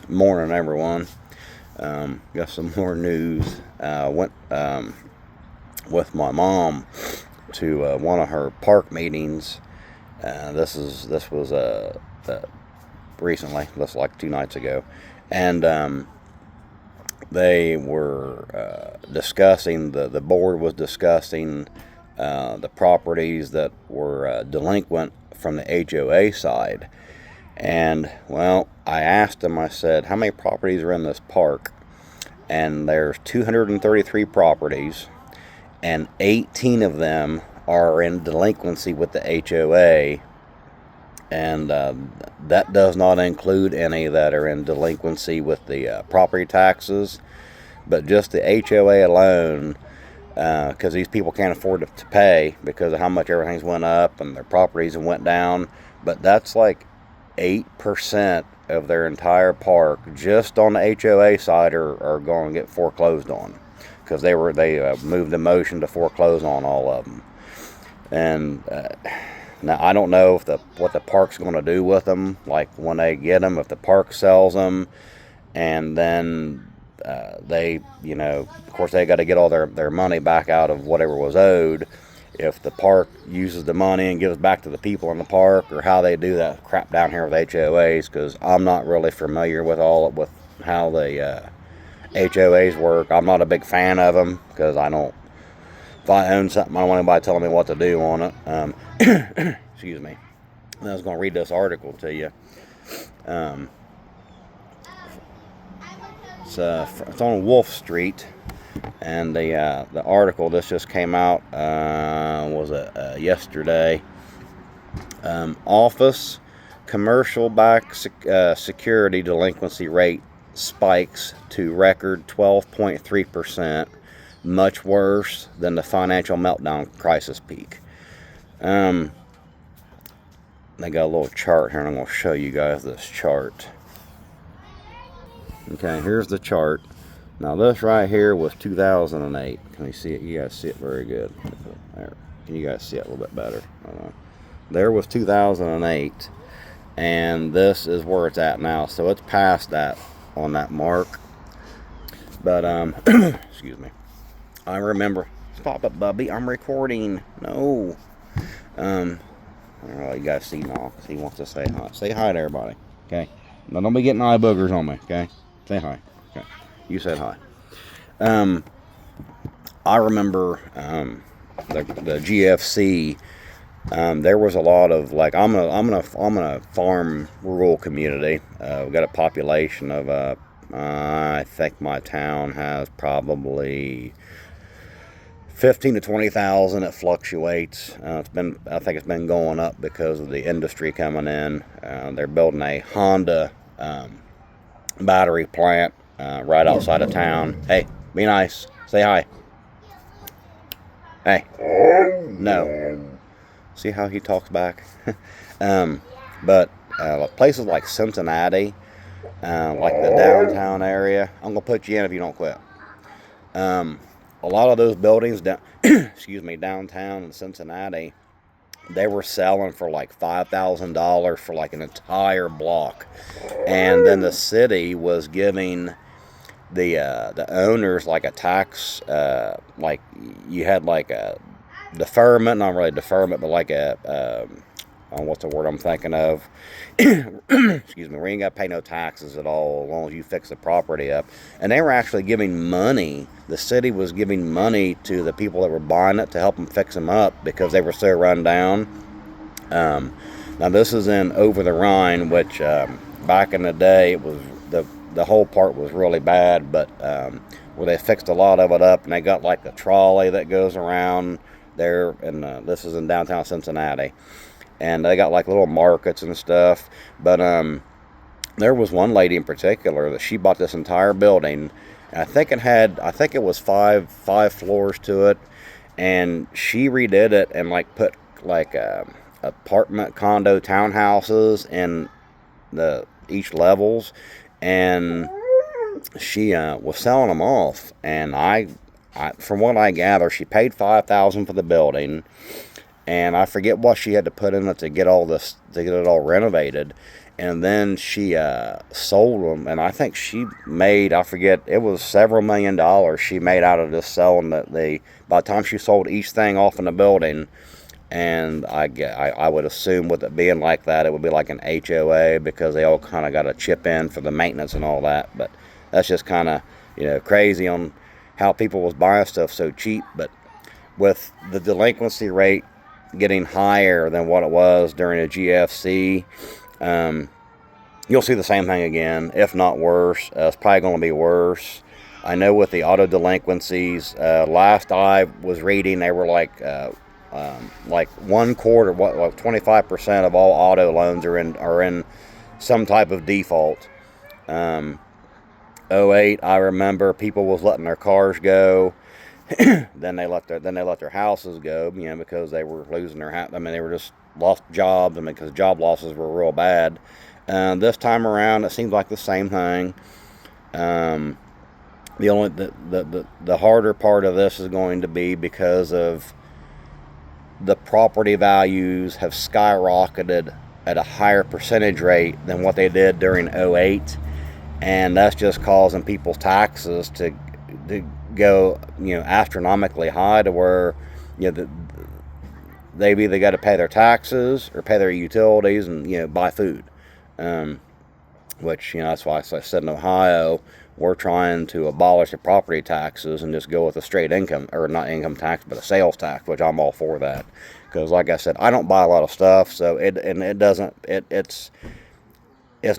Morning, everyone. Got some more news. Went with my mom to one of her park meetings. This was recently, this like 2 nights ago, and they were discussing the board was discussing the properties that were delinquent from the HOA side. And, well, I asked them, I said, how many properties are in this park? And there's 233 properties, and 18 of them are in delinquency with the HOA. And that does not include any that are in delinquency with the property taxes, but just the HOA alone, because these people can't afford to pay because of how much everything's went up and their properties have went down. But that's like 8% of their entire park just on the HOA side are going to get foreclosed on, because they moved a motion to foreclose on all of them. And now I don't know what the park's going to do with them, like when they get them, if the park sells them, and then of course they got to get all their money back out of whatever was owed. If the park uses the money and gives back to the people in the park, or how they do that crap down here with HOAs, because I'm not really familiar with how the HOAs work. I'm not a big fan of them, because if I own something, I don't want anybody telling me what to do on it. Excuse me. I was going to read this article to you. It's on WolfStreet. And the article, this just came out, yesterday. Office commercial-backed security delinquency rate spikes to record 12.3%, much worse than the financial meltdown crisis peak. They got a little chart here, and I'm going to show you guys this chart. Okay, here's the chart. Now this right here was 2008. Can you see it? You guys see it very good. There. Can you guys see it a little bit better? There was 2008, and this is where it's at now. So it's past that on that mark. But excuse me. I remember. Stop it, Bubby. I'm recording. No. I don't know. You guys see now. He wants to say hi. Say hi to everybody. Okay. Now don't be getting eye boogers on me. Okay. Say hi. Okay. You said hi. I remember the GFC. There was a lot of, like, I'm in a farm rural community. We've got a population of I think my town has probably 15 to 20,000. It fluctuates. I think it's been going up because of the industry coming in. They're building a Honda battery plant right outside of town. Hey, be nice. Say hi. Hey. No. See how he talks back? But places like Cincinnati, like the downtown area, I'm going to put you in if you don't quit. A lot of those buildings downtown in Cincinnati, they were selling for like $5,000 for like an entire block. And then the city was giving the owners like a tax, like you had like a deferment, not really deferment, but like what's the word I'm thinking of? Excuse me, where you ain't got to pay no taxes at all as long as you fix the property up. And they were actually giving money. The city was giving money to the people that were buying it to help them fix them up because they were so run down. Now this is in Over the Rhine, which back in the day, it was the whole part was really bad, but where they fixed a lot of it up, and they got like a trolley that goes around there, and this is in downtown Cincinnati, and they got like little markets and stuff. But there was one lady in particular that she bought this entire building. And I think it was five floors to it, and she redid it and like put like apartment, condo, townhouses in each levels, and she was selling them off. And I from what I gather, she paid $5,000 for the building, and I forget what she had to put in it to get it all renovated. and then she sold them, and I think she made, I forget, it was several $1,000,000 she made out of this selling by the time she sold each thing off in the building. And I would assume with it being like that, it would be like an HOA, because they all kind of got to chip in for the maintenance and all that. But that's just kind of, crazy on how people was buying stuff so cheap. But with the delinquency rate getting higher than what it was during the GFC, you'll see the same thing again, if not worse. It's probably going to be worse. I know with the auto delinquencies, last I was reading, they were like 1/4, 25% of all auto loans are in some type of default. 08, I remember people was letting their cars go. then they let their houses go, because they were losing their house. I mean, they were just lost jobs. I mean, because job losses were real bad. This time around, it seems like the same thing. The harder part of this is going to be because of the property values have skyrocketed at a higher percentage rate than what they did during 08, and that's just causing people's taxes to go astronomically high, to where they've either got to pay their taxes or pay their utilities and buy food, which that's why I said in Ohio we're trying to abolish the property taxes and just go with a straight income, or not income tax, but a sales tax, which I'm all for that, because like I said, I don't buy a lot of stuff, so it's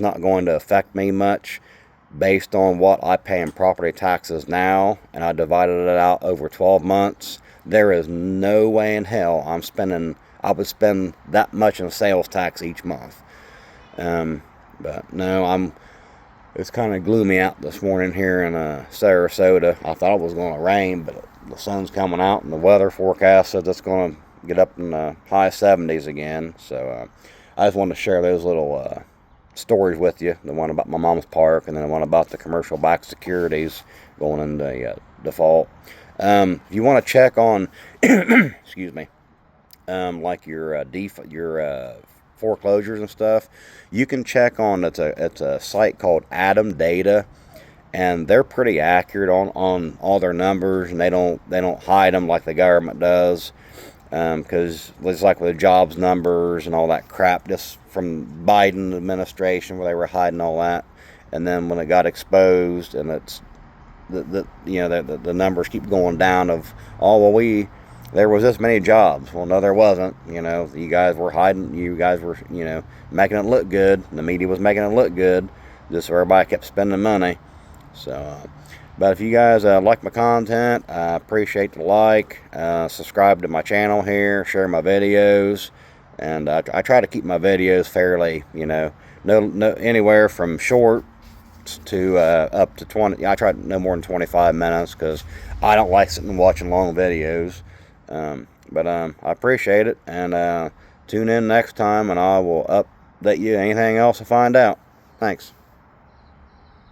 not going to affect me much based on what I pay in property taxes now, and I divided it out over 12 months. There is no way in hell I would spend that much in sales tax each month. But no, it's kind of gloomy out this morning here in Sarasota. I thought it was going to rain, but the sun's coming out, and the weather forecast says it's going to get up in the high 70s again. So I just wanted to share those little stories with you. The one about my mom's park, and then the one about the commercial backed securities going into default. If you want to check on, excuse me, like your foreclosures and stuff, you can check on, it's a site called Adam Data, and they're pretty accurate on all their numbers, and they don't hide them like the government does, because it's like with the jobs numbers and all that crap just from Biden administration, where they were hiding all that, and then when it got exposed, and it's the numbers keep going down of, there was this many jobs. Well, no, there wasn't. You guys were hiding. You guys were, making it look good. The media was making it look good, just so everybody kept spending money. So, but if you guys like my content, I appreciate the like. Subscribe to my channel here. Share my videos, and I try to keep my videos fairly, no anywhere from short to up to 20. I try no more than 25 minutes, because I don't like sitting and watching long videos. But I appreciate it, and tune in next time, and I will update you anything else I find out. Thanks.